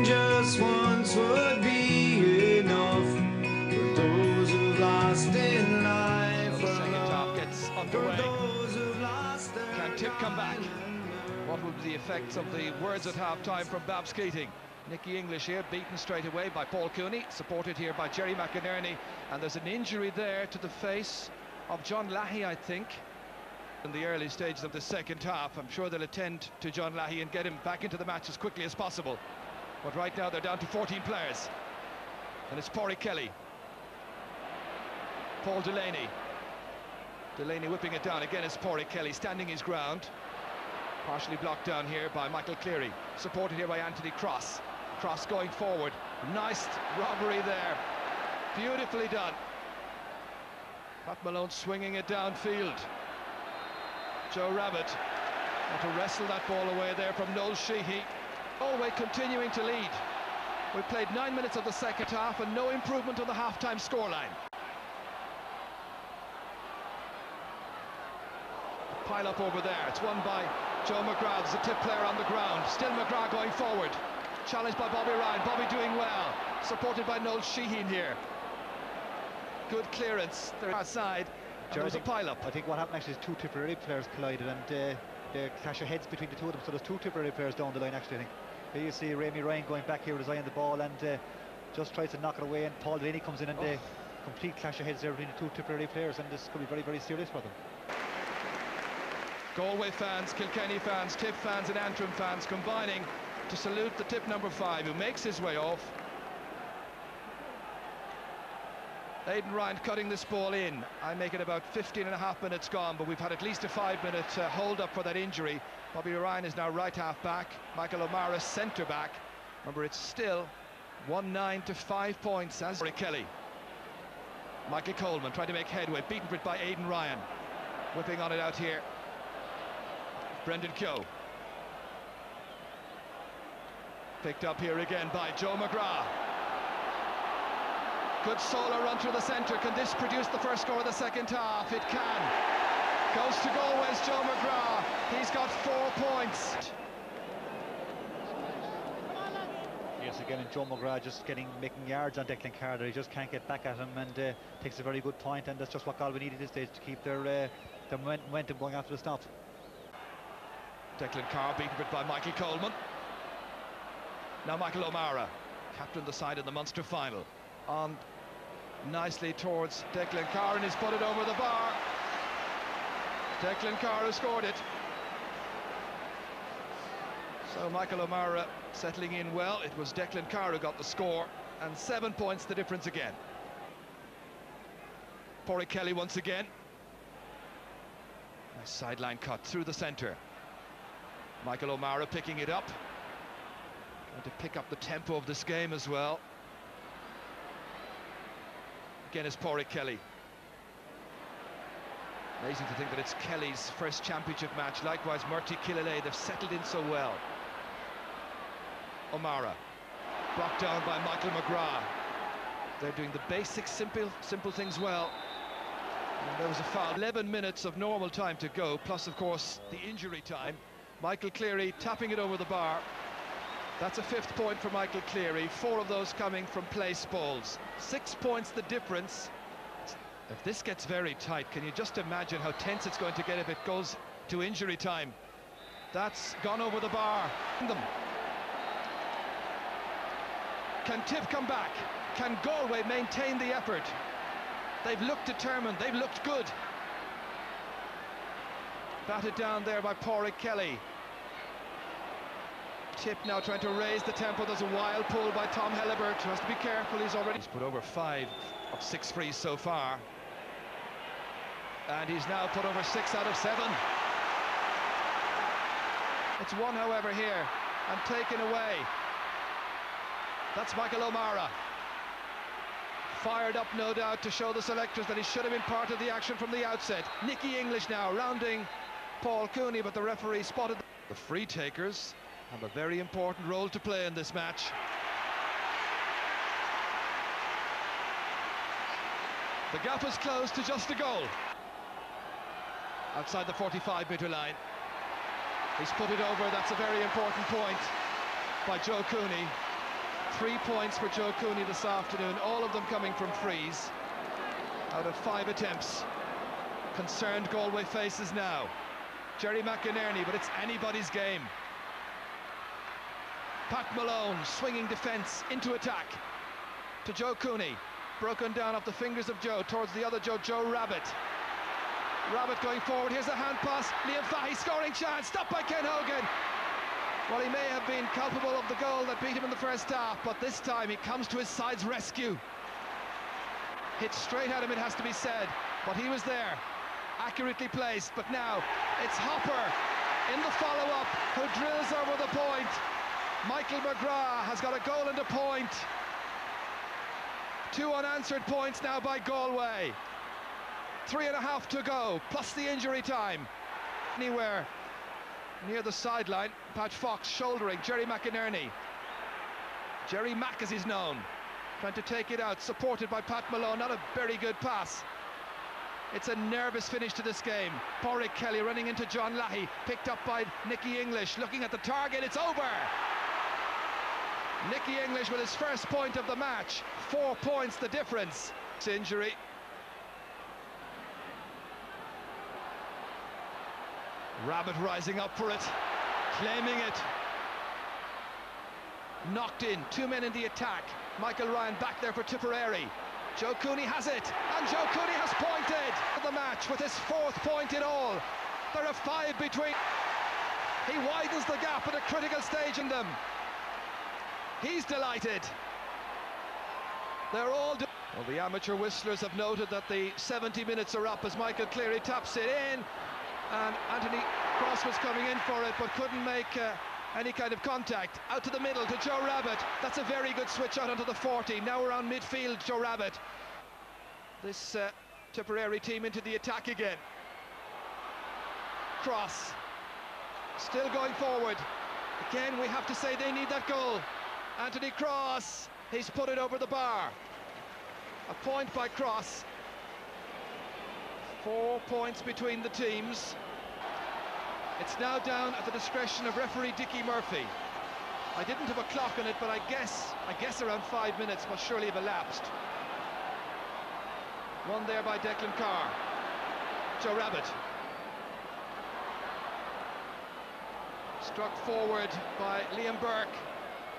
just once would be enough for those who've lost in life. The second half gets underway. Can Tip come back? What will be the effects of the words at half-time from Babs Keating? Nicky English here, beaten straight away by Paul Cooney, supported here by Jerry McInerney, and there's an injury there to the face of John Lahey, I think. In the early stages of the second half, I'm sure they'll attend to John Lahey and get him back into the match as quickly as possible. But right now they're down to 14 players, and it's Pádraig Kelly. Paul Delaney whipping it down. Again, it's Pádraig Kelly standing his ground. Partially blocked down here by Michael Cleary, supported here by Anthony Cross. Cross going forward. Nice robbery there. Beautifully done. Pat Malone swinging it downfield. Joe Rabbit had to wrestle that ball away there from Noel Sheehy. Galway continuing to lead. We played 9 minutes of the second half and no improvement on the half-time scoreline. Pile up over there. It's won by Joe McGrath. There's a tip player on the ground. Still McGrath going forward. Challenged by Bobby Ryan. Bobby doing well. Supported by Noel Sheehan here. Good clearance. They're outside. There was a pile up. I think what happened actually is two Tipperary players collided, and the clash of heads between the two of them. So there's two Tipperary players down the line actually, I think. Here you see Rémi Ryan going back here with his eye on the ball and just tries to knock it away, and Paul Delaney comes in, and the complete clash of heads there between the two Tipperary players, and this could be very, very serious for them. Galway fans, Kilkenny fans, Tip fans and Antrim fans combining to salute the Tip number 5, who makes his way off. Aidan Ryan cutting this ball in. I make it about 15.5 minutes gone, but we've had at least a 5-minute hold-up for that injury. Bobby Ryan is now right half-back. Michael O'Mara centre-back. Remember, it's still 1-9 to 5 points as Pádraig Kelly. Michael Coleman trying to make headway, beaten for it by Aidan Ryan. Whipping on it out here. Brendan Keogh. Picked up here again by Joe McGrath. Good solo run through the centre. Can this produce the first score of the second half? It can. Goes to Galway's Joe McGrath. He's got 4 points. Yes, again, and Joe McGrath just making yards on Declan Carter. He just can't get back at him, and takes a very good point, and that's just what Galway needed this stage to keep their momentum going after the stop. Declan Carr beaten by Michael Coleman. Now Michael O'Mara, captain the side in the Munster final. On nicely towards Declan Carr, and he's put it over the bar. Declan Carr has scored it. So Michael O'Mara settling in well. It was Declan Carr who got the score, and 7 points the difference again. Pádraig Kelly once again. Nice sideline cut through the centre. Michael O'Mara picking it up. Trying to pick up the tempo of this game as well. Again is Pádraig Kelly. Amazing to think that it's Kelly's first championship match. Likewise, Murty Killalay, they've settled in so well. O'Mara, blocked down by Michael McGrath. They're doing the basic, simple things well. And there was a foul. 11 minutes of normal time to go, plus, of course, the injury time. Michael Cleary tapping it over the bar. That's a 5th point for Michael Cleary, 4 of those coming from place balls. 6 points the difference. If this gets very tight, can you just imagine how tense it's going to get if it goes to injury time? That's gone over the bar. Can Tip come back? Can Galway maintain the effort? They've looked determined, they've looked good. Batted down there by Pádraig Kelly. Tip now trying to raise the tempo. There's a wild pull by Tom Helibert, who has to be careful. He's put over 5 of 6 frees so far, and he's now put over 6 out of 7. It's one, however, here and taken away. That's Michael O'Mara, fired up no doubt to show the selectors that he should have been part of the action from the outset. Nicky English now rounding Paul Cooney, but the referee spotted the free takers. Have a very important role to play in this match. The gap is closed to just a goal. Outside the 45-metre line. He's put it over. That's a very important point by Joe Cooney. 3 points for Joe Cooney this afternoon, all of them coming from frees out of 5 attempts. Concerned Galway faces now. Jerry McInerney, but it's anybody's game. Pat Malone swinging defence into attack to Joe Cooney, broken down off the fingers of Joe towards the other Joe Rabbit. Rabbit going forward, here's a hand pass, Liam Fahey scoring chance, stopped by Ken Hogan. Well, he may have been culpable of the goal that beat him in the first half, but this time he comes to his side's rescue. Hit straight at him, it has to be said, but he was there, accurately placed. But now it's Hopper in the follow-up who drills over the point. Michael McGrath has got a goal and a point. 2 unanswered points now by Galway. 3.5 to go, plus the injury time. Anywhere near the sideline, Pat Fox shouldering Jerry McInerney. Jerry Mack, as he's known, trying to take it out, supported by Pat Malone. Not a very good pass. It's a nervous finish to this game. Pádraig Kelly running into John Lahey, picked up by Nicky English, looking at the target, it's over! Nicky English with his first point of the match. 4 points the difference. It's injury. Rabbit rising up for it, claiming it. Knocked in, 2 men in the attack. Michael Ryan back there for Tipperary. Joe Cooney has it, and Joe Cooney has pointed the match with his 4th point in all. There are 5 between. He widens the gap at a critical stage in them. He's delighted. They're all. Well, the amateur whistlers have noted that the 70 minutes are up as Michael Cleary taps it in, and Anthony Cross was coming in for it but couldn't make any kind of contact. Out to the middle to Joe Rabbit. That's a very good switch out onto the 40. Now around midfield, Joe Rabbit. This Tipperary team into the attack again. Cross still going forward. Again, we have to say they need that goal. Anthony Cross, he's put it over the bar. A point by Cross. 4 points between the teams. It's now down at the discretion of referee Dickie Murphy. I didn't have a clock on it, but I guess around 5 minutes must surely have elapsed. One there by Declan Carr. Joe Rabbit. Struck forward by Liam Burke.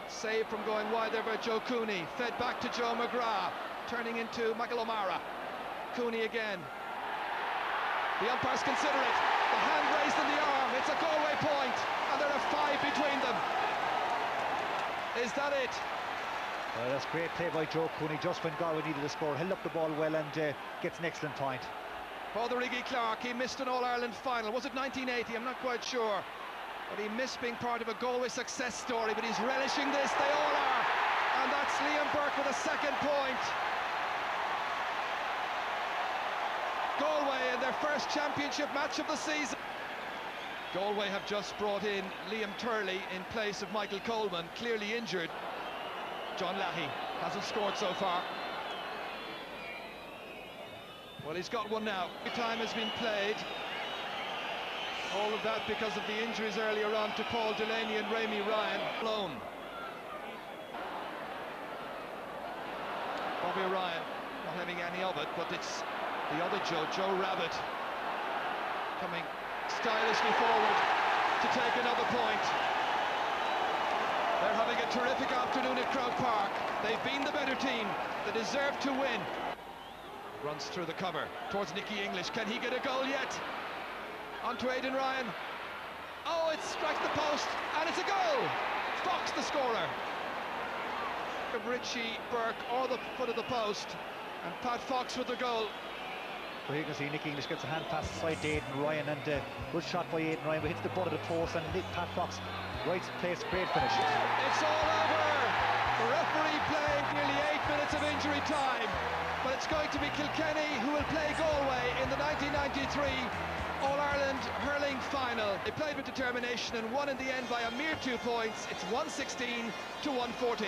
Saved from going wide there by Joe Cooney. Fed back to Joe McGrath. Turning into Michael O'Mara. Cooney again. The umpires consider it. The hand raised in the arm. It's a Galway point, and there are 5 between them. Is that it? Well, that's great play by Joe Cooney just when Galway needed a score. Held up the ball well and gets an excellent point. Father Iggy Clark, he missed an All-Ireland final. Was it 1980? I'm not quite sure. But he missed being part of a Galway success story, but he's relishing this. They all are. And that's Liam Burke with a 2nd point. Galway in their first championship match of the season. Galway have just brought in Liam Turley in place of Michael Coleman, clearly injured. John Lahey hasn't scored so far. Well, he's got one now. Time has been played. All of that because of the injuries earlier on to Paul Delaney and Rémi Ryan. Alone. Bobby Ryan not having any of it, but it's the other Joe Rabbit, coming stylishly forward to take another point. They're having a terrific afternoon at Croke Park. They've been the better team. They deserve to win. Runs through the cover towards Nicky English. Can he get a goal yet? On to Aidan Ryan. Oh, it strikes the post, and it's a goal! Fox the scorer. Richie Burke or the foot of the post, and Pat Fox with the goal. So here you can see Nicky English gets a hand pass aside to Aidan Ryan, and good shot by Aidan Ryan, but hits the butt of the post, and Pat Fox right place, great finish. It's all over. The referee played nearly 8 minutes of injury time, but it's going to be Kilkenny who will play Galway in the 1993 All-Ireland Hurling Final. They played with determination and won in the end by a mere 2 points. It's 116 to 114.